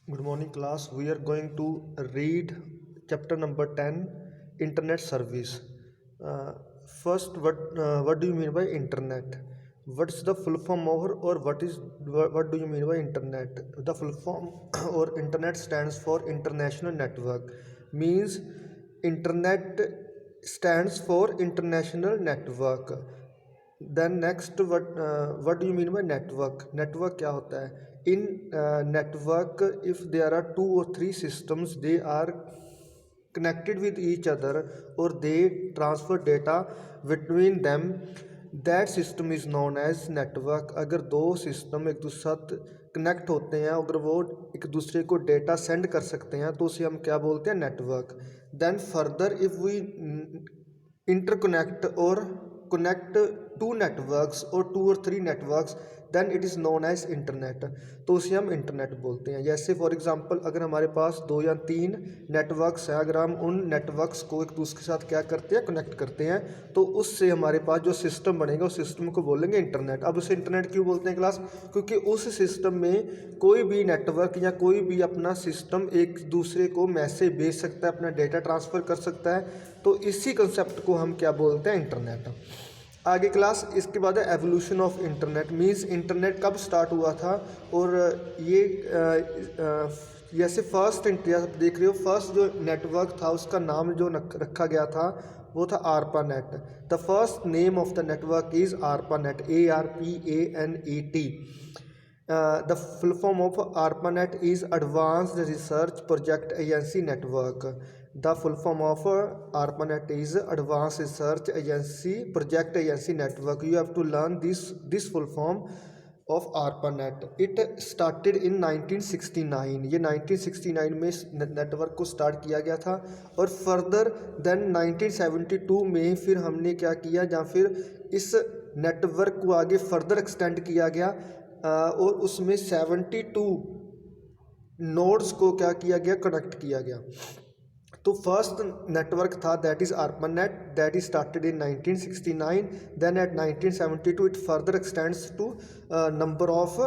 Good morning class. We are going to read chapter number 10, internet service. Uh, First, what do you mean by internet? What's the full form of, or what do you mean by internet? The full form or internet stands for international network. Means internet stands for international network. Then next what do you mean by network? Network क्या होता है? In network if there are 2 or 3 systems, they are connected with each other or they transfer data between them, that system is known as network. अगर 2 system एक दूसरे साथ connect होते हैं, अगर वो एक दूसरे को डेटा सेंड कर सकते हैं तो उसे हम क्या बोलते हैं? Network. Then further if we interconnect और connect 2 networks or 2 or 3 networks, then it is known as internet. तो उसे हम इंटरनेट बोलते हैं. जैसे फॉर एग्जांपल अगर हमारे पास 2 या 3 नेटवर्क्स हैं, अगर हम उन नेटवर्क्स को एक दूसरे के साथ क्या करते हैं? कनेक्ट करते हैं, तो उससे हमारे पास जो सिस्टम बनेगा उस सिस्टम को बोलेंगे इंटरनेट. अब उसे इंटरनेट क्यों बोलते हैं क्लास? क्योंकि उस सिस्टम में कोई भी नेटवर्क या कोई भी अपना सिस्टम एक दूसरे को मैसेज भेज सकता है, अपना डेटा ट्रांसफ़र कर सकता है. तो इसी कंसेप्ट को हम क्या बोलते हैं? इंटरनेट. आगे क्लास इसके बाद है evolution of internet. Means internet कब स्टार्ट हुआ था और ये जैसे फर्स्ट आप देख रहे हो, फर्स्ट जो नेटवर्क था उसका नाम जो रखा गया था वो था ARPANET. The first name of the network is ARPANET, ARPANET. The full form of ARPANET is Advanced Research Project Agency Network. The full form of ARPANET is Advanced Research Agency Project Agency Network. You have to learn this full form of ARPANET. It started in 1969. ये 1969 में इस network को start किया गया था और further than 1972 में फिर हमने क्या किया, जहाँ फिर इस नेटवर्क को आगे फर्दर एक्सटेंड किया गया और उसमें 72 नोड्स को क्या किया गया? कनेक्ट किया गया. तो फर्स्ट नेटवर्क था that is ARPANET, that is started in 1969. Then at 1972 it further extends to number of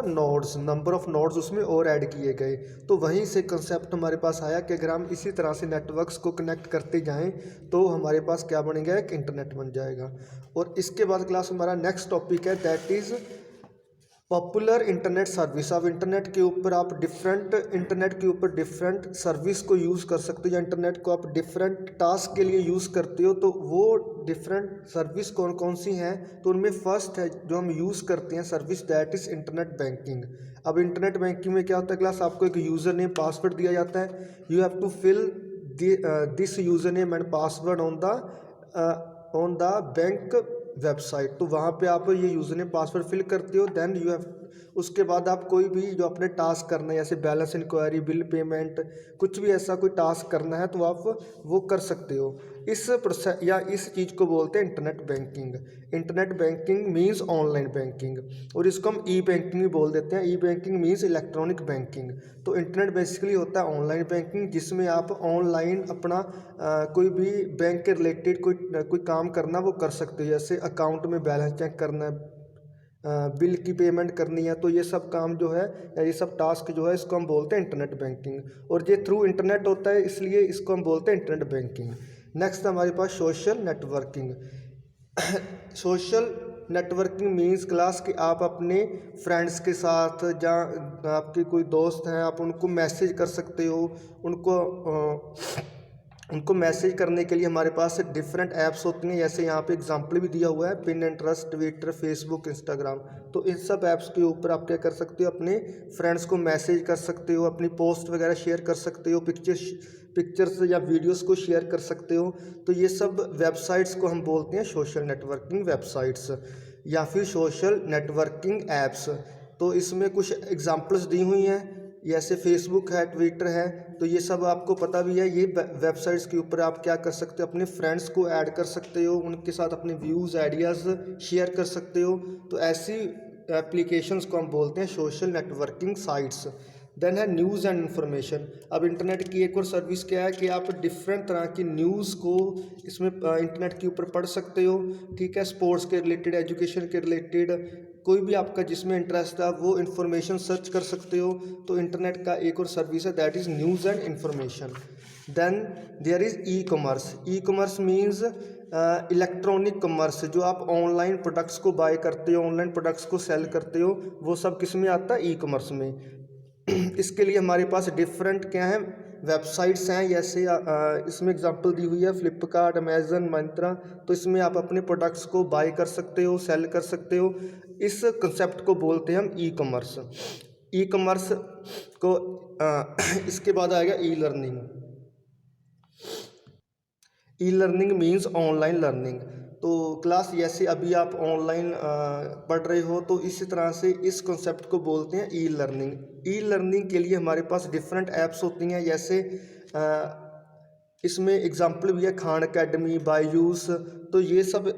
nodes उसमें और ऐड किए गए. तो वहीं से कंसेप्ट हमारे पास आया कि अगर हम इसी तरह से नेटवर्क्स को कनेक्ट करते जाएं तो हमारे पास क्या बनेगा? एक इंटरनेट बन जाएगा. और इसके बाद क्लास हमारा नेक्स्ट टॉपिक है that is popular internet service. अब इंटरनेट के ऊपर आप डिफरेंट सर्विस को यूज़ कर सकते हो या इंटरनेट को आप डिफरेंट टास्क के लिए यूज़ करते हो. तो वो डिफरेंट सर्विस कौन कौन सी हैं? तो उनमें फर्स्ट है जो हम यूज़ करते हैं service, that is internet banking. अब इंटरनेट बैंकिंग में क्या होता है क्लास? आपको एक यूज़र नेम पासवर्ड दिया जाता है. You have to fill this user name and password on the bank website. तो वहाँ पे आप ये यूज़र नेम पासवर्ड फिल करते हो. देन यू हैव उसके बाद आप कोई भी जो अपने टास्क करना है जैसे बैलेंस इंक्वायरी, बिल पेमेंट, कुछ भी ऐसा कोई टास्क करना है तो आप वो कर सकते हो. इस प्रोसेस या इस चीज़ को बोलते हैं internet banking. Internet banking means online banking और इसको हम ई बैंकिंग भी बोल देते हैं. ई बैंकिंग मीन्स इलेक्ट्रॉनिक बैंकिंग. तो इंटरनेट बेसिकली होता है ऑनलाइन बैंकिंग जिसमें आप ऑनलाइन अपना कोई भी बैंक के रिलेटेड कोई काम करना वो कर सकते हो. जैसे अकाउंट में बैलेंस चेक करना है, बिल की पेमेंट करनी है, तो ये सब काम जो है या ये सब टास्क जो है इसको हम बोलते हैं इंटरनेट बैंकिंग. और ये थ्रू इंटरनेट होता है इसलिए इसको हम बोलते हैं इंटरनेट बैंकिंग. नेक्स्ट हमारे पास social networking. Social networking means class कि आप अपने फ्रेंड्स के साथ या आपके कोई दोस्त हैं आप उनको मैसेज कर सकते हो. उनको मैसेज करने के लिए हमारे पास डिफरेंट ऐप्स होती हैं. जैसे यहाँ पे एग्जांपल भी दिया हुआ है पिनिंटरेस्ट, ट्विटर, फेसबुक, इंस्टाग्राम. तो इन सब ऐप्स के ऊपर आप क्या कर सकते हो? अपने फ्रेंड्स को मैसेज कर सकते हो, अपनी पोस्ट वगैरह शेयर कर सकते हो, पिक्चर्स या वीडियोस को शेयर कर सकते हो. तो ये सब वेबसाइट्स को हम बोलते हैं सोशल नेटवर्किंग वेबसाइट्स या फिर सोशल नेटवर्किंग ऐप्स. तो इसमें कुछ एग्जांपल्स दी हुई हैं जैसे फेसबुक है, ट्विटर है. तो ये सब आपको पता भी है. ये वेबसाइट्स के ऊपर आप क्या कर सकते हो? अपने फ्रेंड्स को ऐड कर सकते हो, उनके साथ अपने व्यूज़ आइडियाज़ शेयर कर सकते हो. तो ऐसी एप्लीकेशंस को हम बोलते हैं सोशल नेटवर्किंग साइट्स. देन है न्यूज़ एंड इन्फॉर्मेशन. अब इंटरनेट की एक और सर्विस क्या है कि आप डिफरेंट तरह की न्यूज़ को इसमें इंटरनेट के ऊपर पढ़ सकते हो. ठीक है, स्पोर्ट्स के रिलेटेड, एजुकेशन के रिलेटेड, कोई भी आपका जिसमें इंटरेस्ट है वो इन्फॉर्मेशन सर्च कर सकते हो। तो इंटरनेट का एक और सर्विस है, that is news and information. Then there is e commerce. E commerce means electronic commerce, जो आप ऑनलाइन प्रोडक्ट्स को बाय करते हो, ऑनलाइन प्रोडक्ट्स को सेल करते हो, वो सब किस में आता है? ई कॉमर्स में। इसके लिए हमारे पास डिफरेंट क्या है, वेबसाइट्स हैं। जैसे इसमें एग्जांपल दी हुई है फ्लिपकार्ट, अमेजन, मंत्रा। तो इसमें आप अपने प्रोडक्ट्स को बाय कर सकते हो, सेल कर सकते हो। इस कंसेप्ट को बोलते हैं हम ई कॉमर्स। ई कॉमर्स को इसके बाद आएगा e learning. E learning means online learning. तो क्लास जैसे अभी आप ऑनलाइन पढ़ रहे हो, तो इसी तरह से इस कॉन्सेप्ट को बोलते हैं ई लर्निंग। ई लर्निंग के लिए हमारे पास डिफरेंट ऐप्स होती हैं। जैसे इसमें एग्जांपल भी है खान अकेडमी, बायजूस। तो ये सब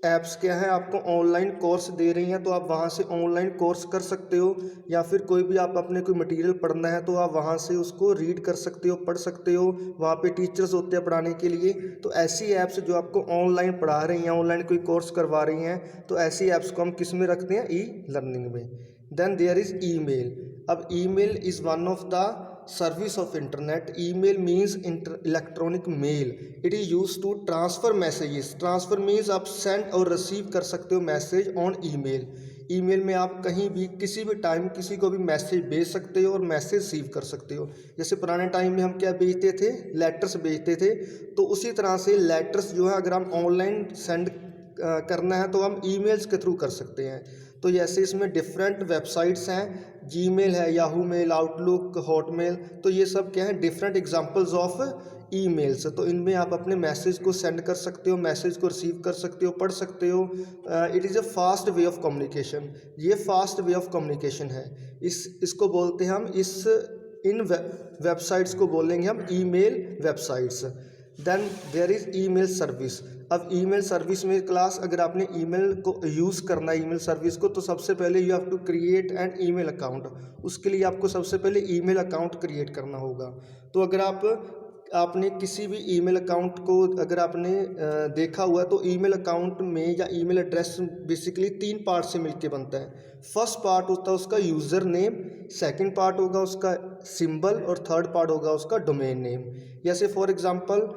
ऐप्स क्या है, आपको ऑनलाइन कोर्स दे रही हैं, तो आप वहाँ से ऑनलाइन कोर्स कर सकते हो। या फिर कोई भी आप अपने कोई मटेरियल पढ़ना है तो आप वहाँ से उसको रीड कर सकते हो, पढ़ सकते हो। वहाँ पे टीचर्स होते हैं पढ़ाने के लिए। तो ऐसी ऐप्स जो आपको ऑनलाइन पढ़ा रही हैं, ऑनलाइन कोई कोर्स करवा रही हैं, तो ऐसी ऐप्स को हम किस में रखते हैं? ई लर्निंग में। Then there is email. अब email is one of the service of internet. Email means electronic mail. It is use to transfer messages. Transfer means आप सेंड और रिसीव कर सकते हो मैसेज ऑन ईमेल। ईमेल में आप कहीं भी किसी भी टाइम किसी को भी मैसेज भेज सकते हो और मैसेज रिसीव कर सकते हो। जैसे पुराने टाइम में हम क्या भेजते थे? लेटर्स भेजते थे। तो उसी तरह से लेटर्स जो है अगर हम ऑनलाइन सेंड करना है तो हम ईमेल्स के थ्रू कर सकते हैं। तो जैसे इसमें डिफरेंट वेबसाइट्स हैं, जीमेल है, याहू मेल, आउटलुक, हॉटमेल। तो ये सब क्या है? Different examples of emails. तो इनमें आप अपने मैसेज को सेंड कर सकते हो, मैसेज को रिसीव कर सकते हो, पढ़ सकते हो। It is a fast way of communication. ये फास्ट वे ऑफ कम्युनिकेशन है। इसको बोलते हैं हम इन वेबसाइट्स को बोलेंगे हम email websites. Then there is email service. अब ईमेल सर्विस में क्लास अगर आपने ईमेल को यूज़ करना है, ईमेल सर्विस को, तो सबसे पहले you have to create an email account. उसके लिए आपको सबसे पहले ईमेल अकाउंट क्रिएट करना होगा। तो अगर आपने किसी भी ईमेल अकाउंट को अगर आपने देखा हुआ, तो ईमेल अकाउंट में या ईमेल एड्रेस बेसिकली 3 पार्ट से मिलके बनता है। फर्स्ट पार्ट होता है उसका यूज़र नेम, सेकंड पार्ट होगा उसका सिंबल, और थर्ड पार्ट होगा उसका डोमेन नेम। जैसे फॉर एग्जांपल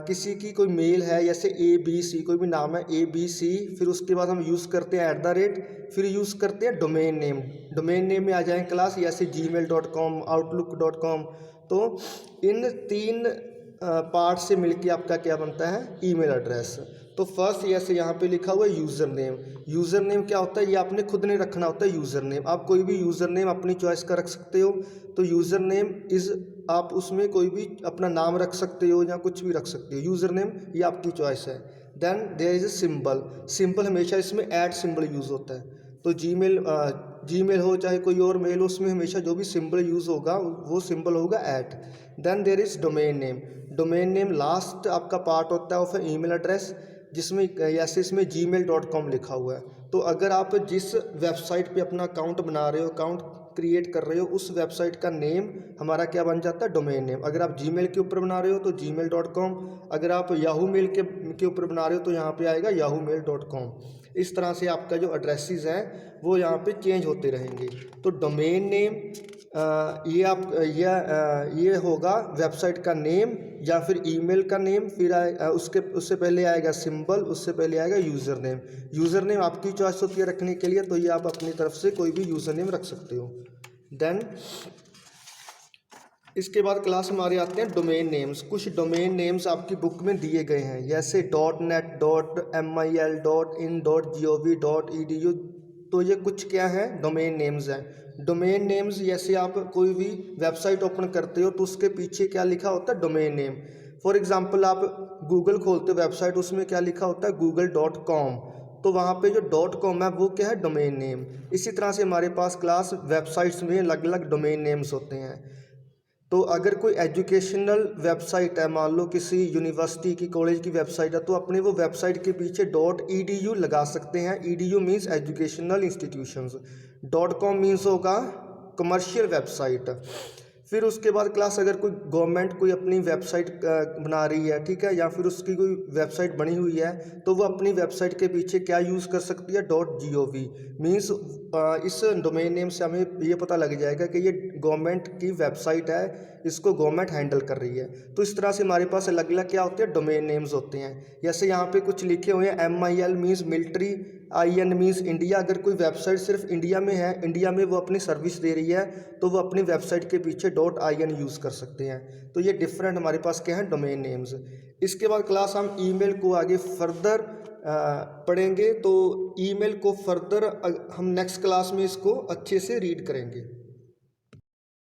किसी की कोई मेल है, जैसे ABC, कोई भी नाम है ABC, फिर उसके बाद हम यूज़ करते हैं @, फिर यूज़ करते हैं डोमेन नेम। डोमेन नेम में आ जाएँ क्लास जैसे gmail.com, outlook.com। तो इन 3 पार्ट से मिलके आपका क्या बनता है? Email address. तो फर्स्ट जैसे यहाँ पे लिखा हुआ है यूज़र नेम। यूज़र नेम क्या होता है? ये आपने खुद ने रखना होता है यूज़र नेम। आप कोई भी यूज़र नेम अपनी चॉइस का रख सकते हो। तो यूज़र नेम इज़, आप उसमें कोई भी अपना नाम रख सकते हो या कुछ भी रख सकते हो। यूज़र नेम ये आपकी चॉइस है। Then there is a symbol. Symbol हमेशा इसमें सिंबल यूज़ होता है। तो जीमेल हो चाहे कोई और मेल हो, उसमें हमेशा जो भी सिंबल यूज़ होगा वो सिंबल होगा @। Then there is domain name. Domain name last आपका पार्ट होता है ऑफ ईमेल एड्रेस, जिसमें जैसे इसमें gmail.com लिखा हुआ है। तो अगर आप जिस वेबसाइट पे अपना अकाउंट बना रहे हो, अकाउंट क्रिएट कर रहे हो, उस वेबसाइट का नेम हमारा क्या बन जाता है? Domain name. अगर आप जीमेल के ऊपर बना रहे हो तो gmail.com, अगर आप याहू मेल के ऊपर बना रहे हो तो यहाँ पे आएगा yahoomail.com। इस तरह से आपका जो एड्रेसेस हैं वो यहाँ पे चेंज होते रहेंगे। तो डोमेन नेम ये होगा वेबसाइट का नेम या फिर ईमेल का नेम, फिर उससे पहले आएगा सिंबल, उससे पहले आएगा यूज़र नेम। यूज़र नेम आपकी चॉइस होती है रखने के लिए, तो ये आप अपनी तरफ से कोई भी यूज़र नेम रख सकते हो। देन इसके बाद क्लास हमारे आते हैं डोमेन नेम्स। कुछ डोमेन नेम्स आपकी बुक में दिए गए हैं, जैसे .net, .mil, .in, .gov, .edu। तो ये कुछ क्या है? डोमेन नेम्स हैं। डोमेन नेम्स जैसे आप कोई भी वेबसाइट ओपन करते हो तो उसके पीछे क्या लिखा होता है? Domain name. फॉर एग्जांपल आप गूगल खोलते हो वेबसाइट, उसमें क्या लिखा होता है? google.com। तो वहाँ पे जो .com है वो क्या है? Domain name. इसी तरह से हमारे पास क्लास वेबसाइट्स में अलग अलग डोमेन नेम्स होते हैं। तो अगर कोई एजुकेशनल वेबसाइट है, मान लो किसी यूनिवर्सिटी की, कॉलेज की वेबसाइट है, तो अपने वो वेबसाइट के पीछे .edu लगा सकते हैं। edu means educational institutions, .com means होगा कमर्शियल वेबसाइट। फिर उसके बाद क्लास अगर कोई गवर्नमेंट कोई अपनी वेबसाइट बना रही है, ठीक है, या फिर उसकी कोई वेबसाइट बनी हुई है, तो वो अपनी वेबसाइट के पीछे क्या यूज़ कर सकती है, .gov। मीन्स इस डोमेन नेम से हमें ये पता लग जाएगा कि ये गवर्नमेंट की वेबसाइट है, इसको गवर्नमेंट हैंडल कर रही है। तो इस तरह से हमारे पास अलग अलग क्या होते हैं, डोमेन नेम्स होते हैं। जैसे यहाँ पे कुछ लिखे हुए हैं, MIL means military, IN means India. अगर कोई वेबसाइट सिर्फ इंडिया में है, इंडिया में वो अपनी सर्विस दे रही है, तो वो अपनी वेबसाइट के पीछे .in यूज़ कर सकते हैं। तो ये डिफरेंट हमारे पास क्या है, डोमेन नेम्स। इसके बाद क्लास हम ईमेल को आगे फर्दर पढ़ेंगे। तो ईमेल को फर्दर हम नेक्स्ट क्लास में इसको अच्छे से रीड करेंगे।